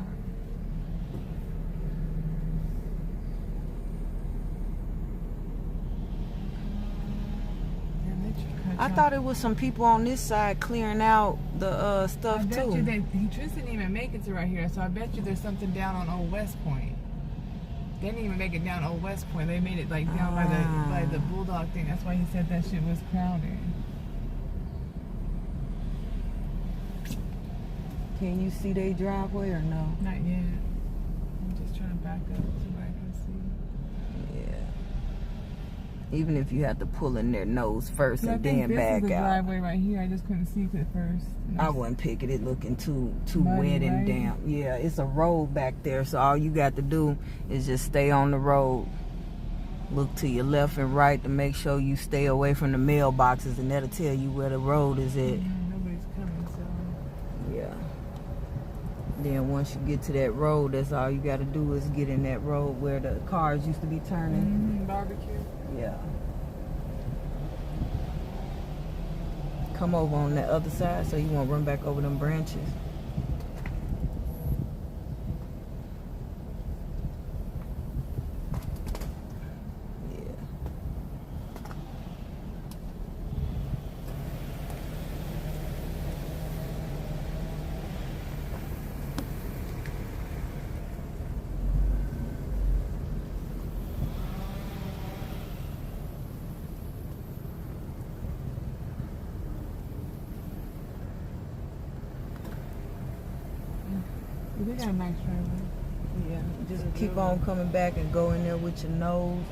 Damn, they should cut I y'all. thought it was some people on this side clearing out the stuff I bet too. you Trish didn't even make it to right here, so I bet you there's something down on Old West Point. They didn't even make it down Old West Point. They made it like down by the Bulldog thing. That's why he said that shit was crowded. Can you see their driveway or no? Not yet. I'm just trying to back up so I can see. Yeah. Even if you have to pull in their nose first But and I think then this back is the out. driveway right here. I just couldn't see it at first. I wouldn't pick it. It looking too Muddy, wet and right? damp. Yeah, it's a road back there, so all you got to do is just stay on the road. Look to your left and right to make sure you stay away from the mailboxes, and that'll tell you where the road is at. Nobody's coming, so. Yeah. Then once you get to that road, that's all you got to do is get in that road where the cars used to be turning. Barbecue. Yeah. Come over on that other side so you won't run back over them branches. Yeah. They got a nice driveway. Yeah, just keep on coming back and go in there with your nose.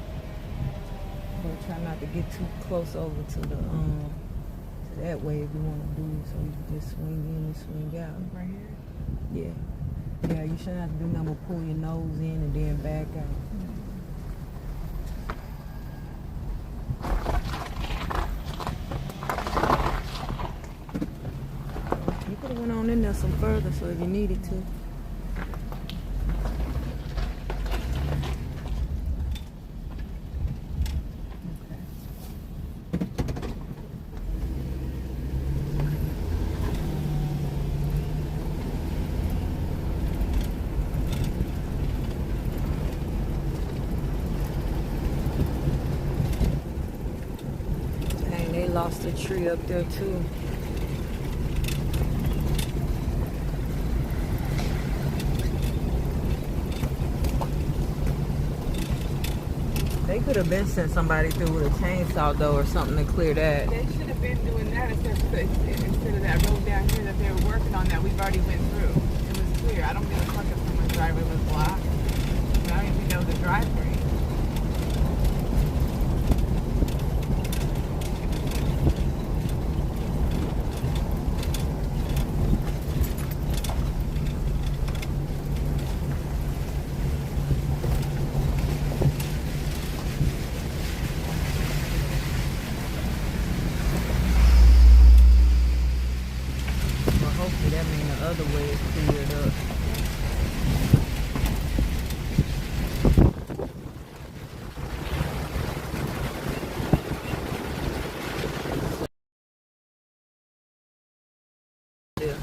But try not to get too close over to the to that way if you want to do it, so you can just swing in and swing out. Right here. Yeah. Yeah, you shouldn't have to do nothing but pull your nose in and then back out. You could have went on in there some further, so if you needed to. lost a tree up there too. They could have been sent somebody through with a chainsaw though or something to clear that. They should have been doing that instead of that road down here that they were working on that we've already went through. It was clear. I don't give a fuck if someone's driveway was blocked. I don't even know the driveway. That means the other way is cleared up. Yeah.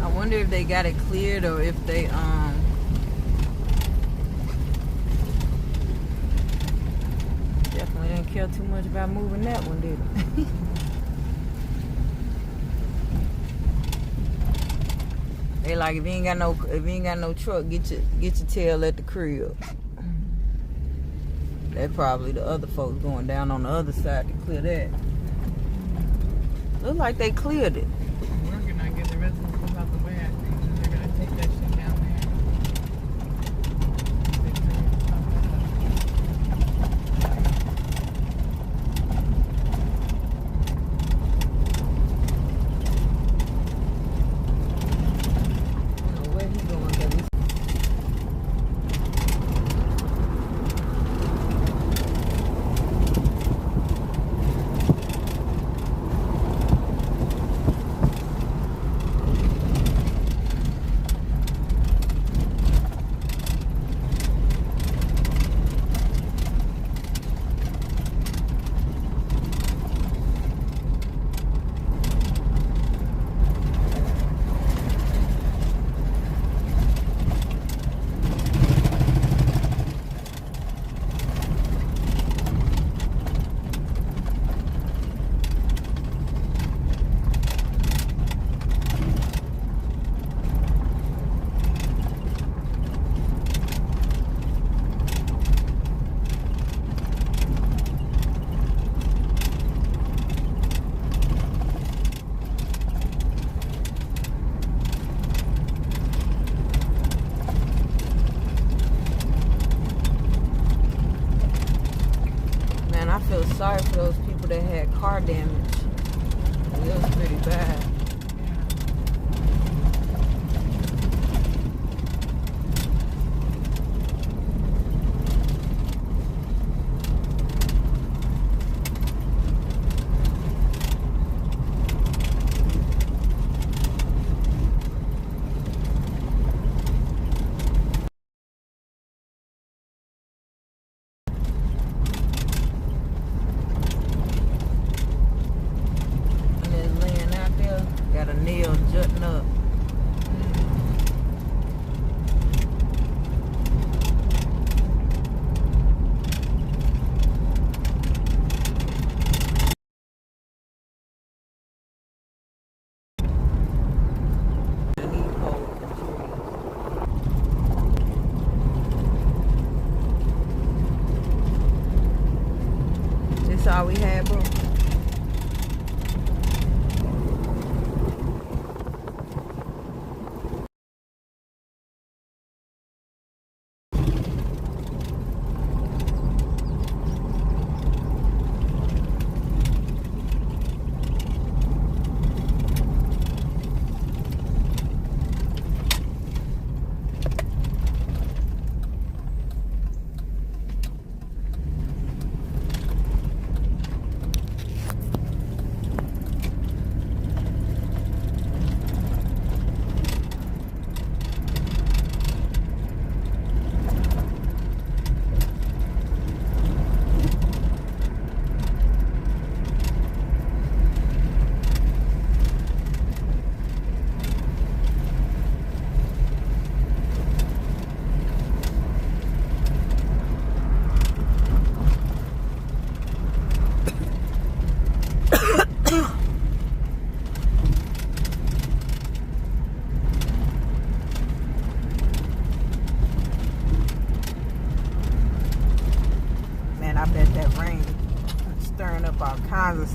I wonder if they got it cleared or if they definitely didn't care too much about moving that one, did it? They like, if you ain't got no truck, get your tail at the crib. That probably the other folks going down on the other side to clear that. Look like they cleared it. We're gonna get the residents out the way. I think they're gonna take that shit down there. I don't know where he going, baby. I feel sorry for those people that had car damage. It was pretty bad. And then laying out there.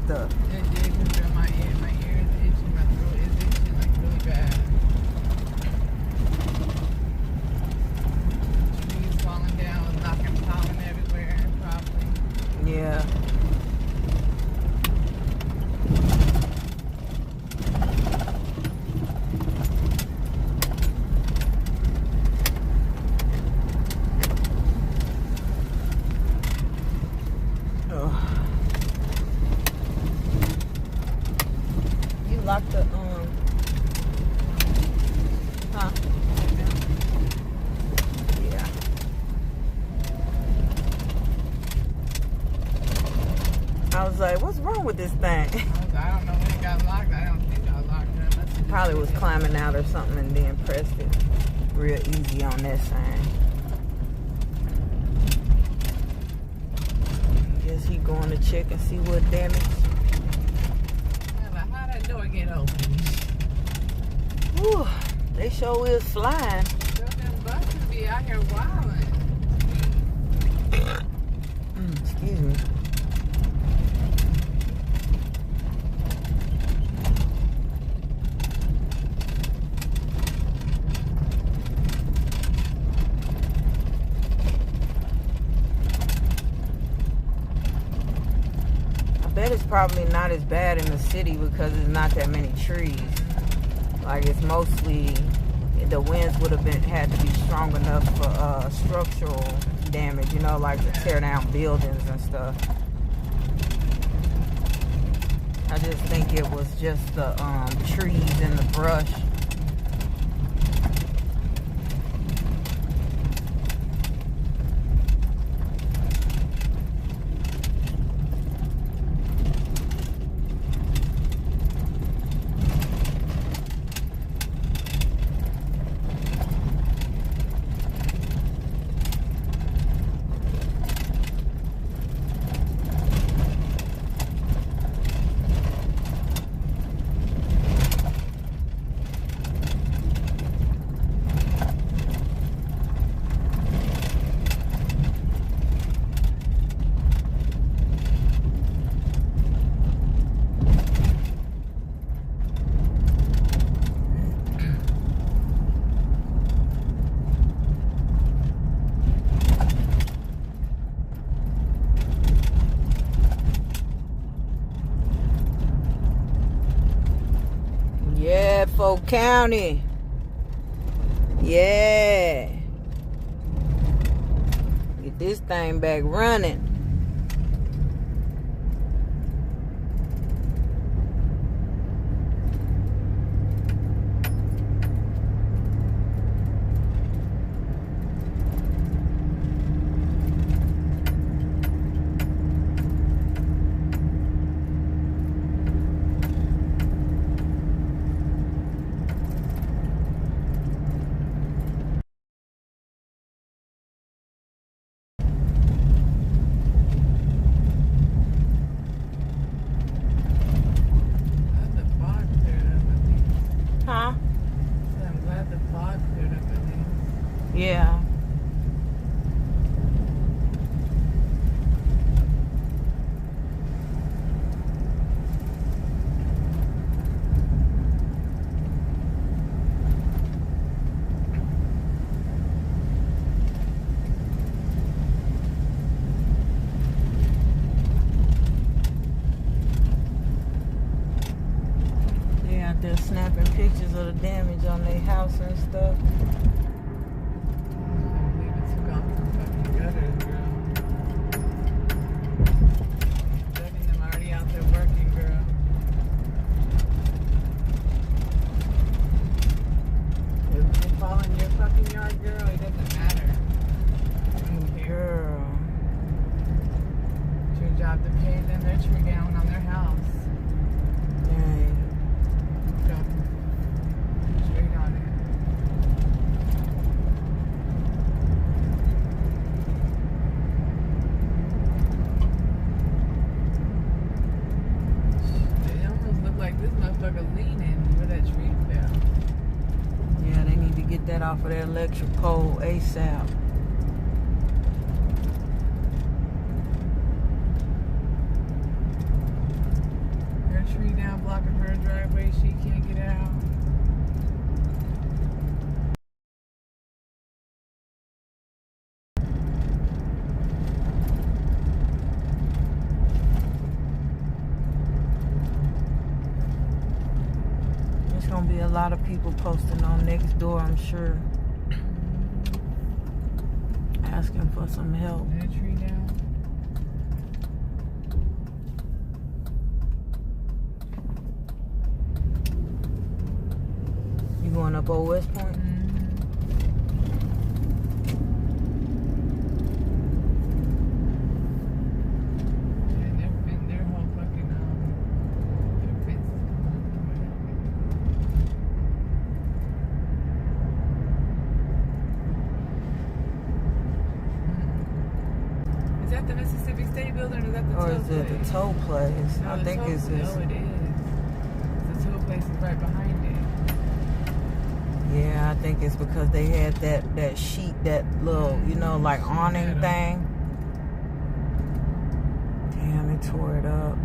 stuff. It did, because my ear is itching, my throat is itching like really bad. Trees falling down, knocking pollen everywhere, probably. Yeah. Lock the huh? Yeah. I was like, what's wrong with this thing? I don't know when it got locked. I don't think I locked it. Probably was climbing out or something and then pressed it real easy on that thing. Guess he going to check and see what damage. Door get open. Whew, they sure is flying. Them buses be out here wilding. Excuse me. I bet it's probably not as bad in the city because there's not that many trees. Like it's mostly the winds would have had to be strong enough for structural damage, you know, like to tear down buildings and stuff. I just think it was just the trees and the brush. Folk County. Yeah. Get this thing back running. Yeah. They out there snapping pictures of the damage on their house and stuff. That off of their electric pole ASAP. tree down blocking her driveway. She can't get out. There's gonna be a lot of people posting on next door, I'm sure. Asking for some help. That tree down. You going up Old West Point? And their whole fucking their fence is coming. Is that the Mississippi State Building or is that the Or toll is it place? the toll place? No, I the think toll- it's this. No, it is. The toll place is right behind it. Yeah, I think it's because they had that sheet, that little, you know, like awning thing. Damn, it tore it up.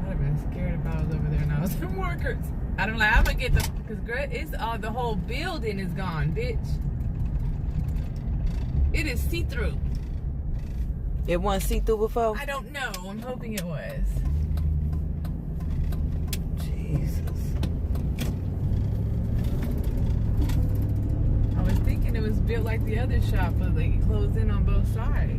I'd have been scared if I was over there and I was in workers. I don't like. I'm gonna get because it's all the whole building is gone, bitch. It is see-through. It wasn't see-through before? I don't know. I'm hoping it was. Jesus. I was thinking it was built like the other shop, but like it closed in on both sides.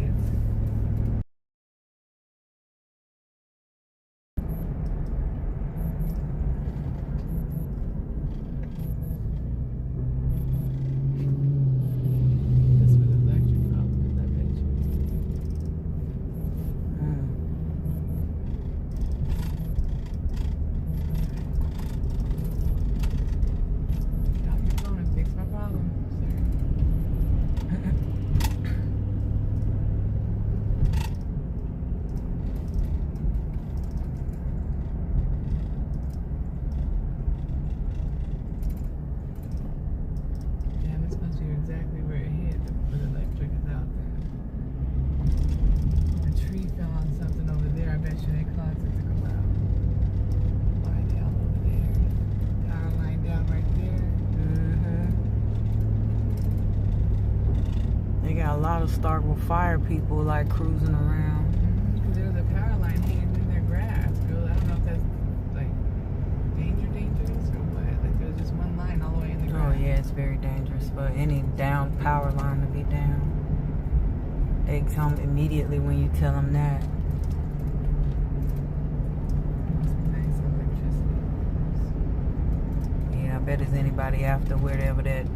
This was electric problem in that bitch. Drop your phone and fix my problem, yeah, this must be exactly where it hit, but the electric is out there. A tree fell on something over there. I bet you they caused it to go out. Why they all over there? Power line down right there. They got a lot of Starkville fire people like cruising around. Because there was a power line hanging in their grass, girl. I don't know if that's like dangerous or what. Like there was just one line all the way in the Oh grass. yeah, it's very dangerous. But any down power line to be down, they come immediately when you tell them that. It's nice electricity. Yeah, I bet it's anybody after wherever that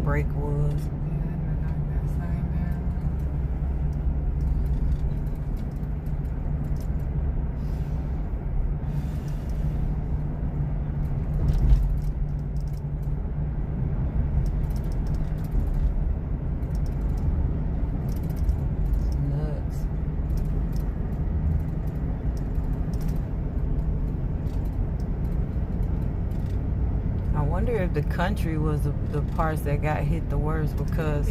break was. Yeah, I'm gonna knock that sign down. It's nuts. I wonder if the country was the parts that got hit the worst, because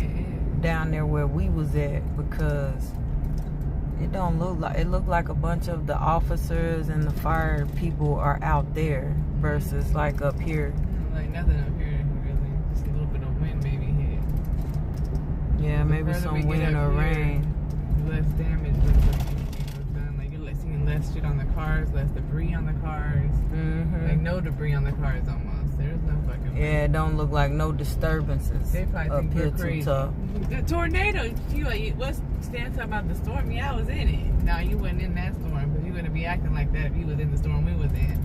down there where we was at, because it don't look like, it looked like a bunch of the officers and the fire people are out there versus like up here. Like nothing up here really. Just a little bit of wind maybe hit. Yeah, The maybe further we some get wind up or here, rain. Less damage looks like anything was done. Like you're seeing less shit on the cars, less debris on the cars. Like no debris on the cars almost. There's no fucking wind. Yeah, it don't look like no disturbances They probably up think here we're too crazy. tough. The tornado, what's Stan talking about the storm? Yeah, I was in it. No, you wasn't in that storm, but you wouldn't be acting like that if you was in the storm we was in.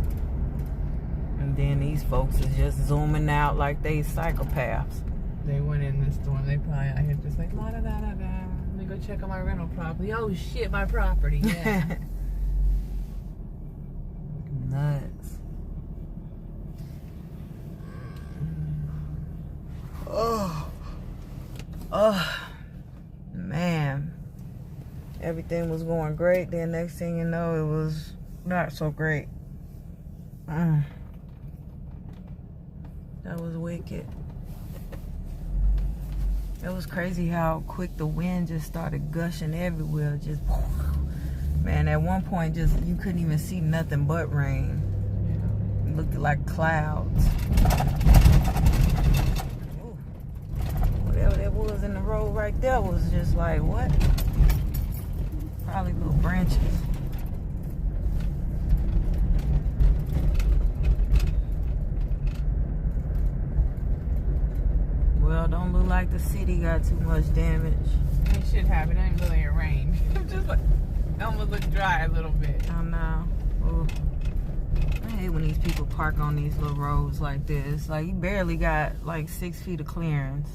And then these folks is just zooming out like they psychopaths. They went in the storm. They probably out here just like la da da da da. Let me go check on my rental property. Oh shit, my property. Yeah. Nuts. Oh, man. Everything was going great. Then next thing you know, it was not so great. That was wicked. It was crazy how quick the wind just started gushing everywhere. Just, man, at one point, just you couldn't even see nothing but rain. It looked like clouds. Ooh. Whatever that was in the road right there was just like, what? Probably little branches. Well, don't look like the city got too much damage. It should have. It ain't really a rain. Just like, it almost look dry a little bit. I know. Ooh. I hate when these people park on these little roads like this. Like, you barely got like 6 feet of clearance.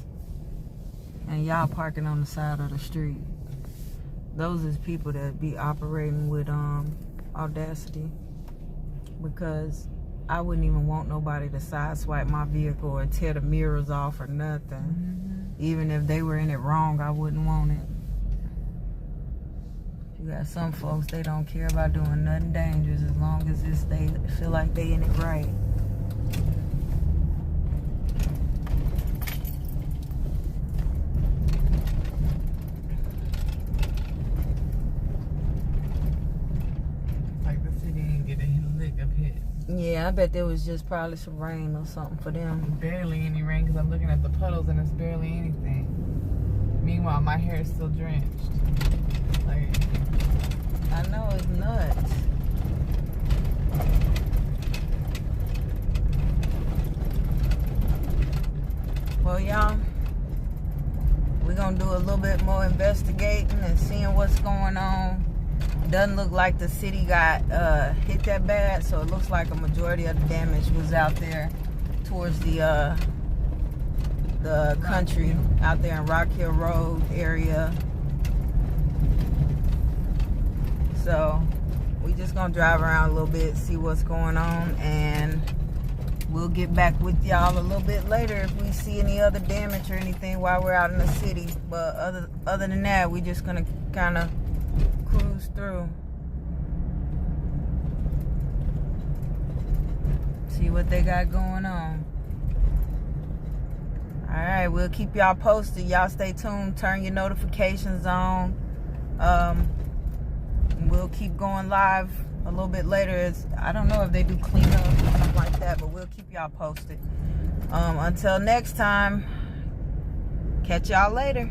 And y'all parking on the side of the street. Those is people that be operating with audacity. Because I wouldn't even want nobody to sideswipe my vehicle or tear the mirrors off or nothing. Even if they were in it wrong, I wouldn't want it. You got some folks, they don't care about doing nothing dangerous as long as they feel like they in it right. Like the city didn't get a lick of hit. Yeah, I bet there was just probably some rain or something for them. Barely any rain because I'm looking at the puddles and it's barely anything. Meanwhile, my hair is still drenched. Like, I know, it's nuts. Well, y'all, we're gonna do a little bit more investigating and seeing what's going on. Doesn't look like the city got hit that bad, so it looks like a majority of the damage was out there towards the country, out there in Rock Hill Road area. So we just gonna drive around a little bit, see what's going on, and we'll get back with y'all a little bit later if we see any other damage or anything while we're out in the city. But other than that, we just gonna kind of cruise through, see what they got going on. All right, we'll keep y'all posted. Y'all stay tuned, turn your notifications on. We'll keep going live a little bit later. I don't know if they do cleanup or something like that, but we'll keep y'all posted. Until next time, catch y'all later.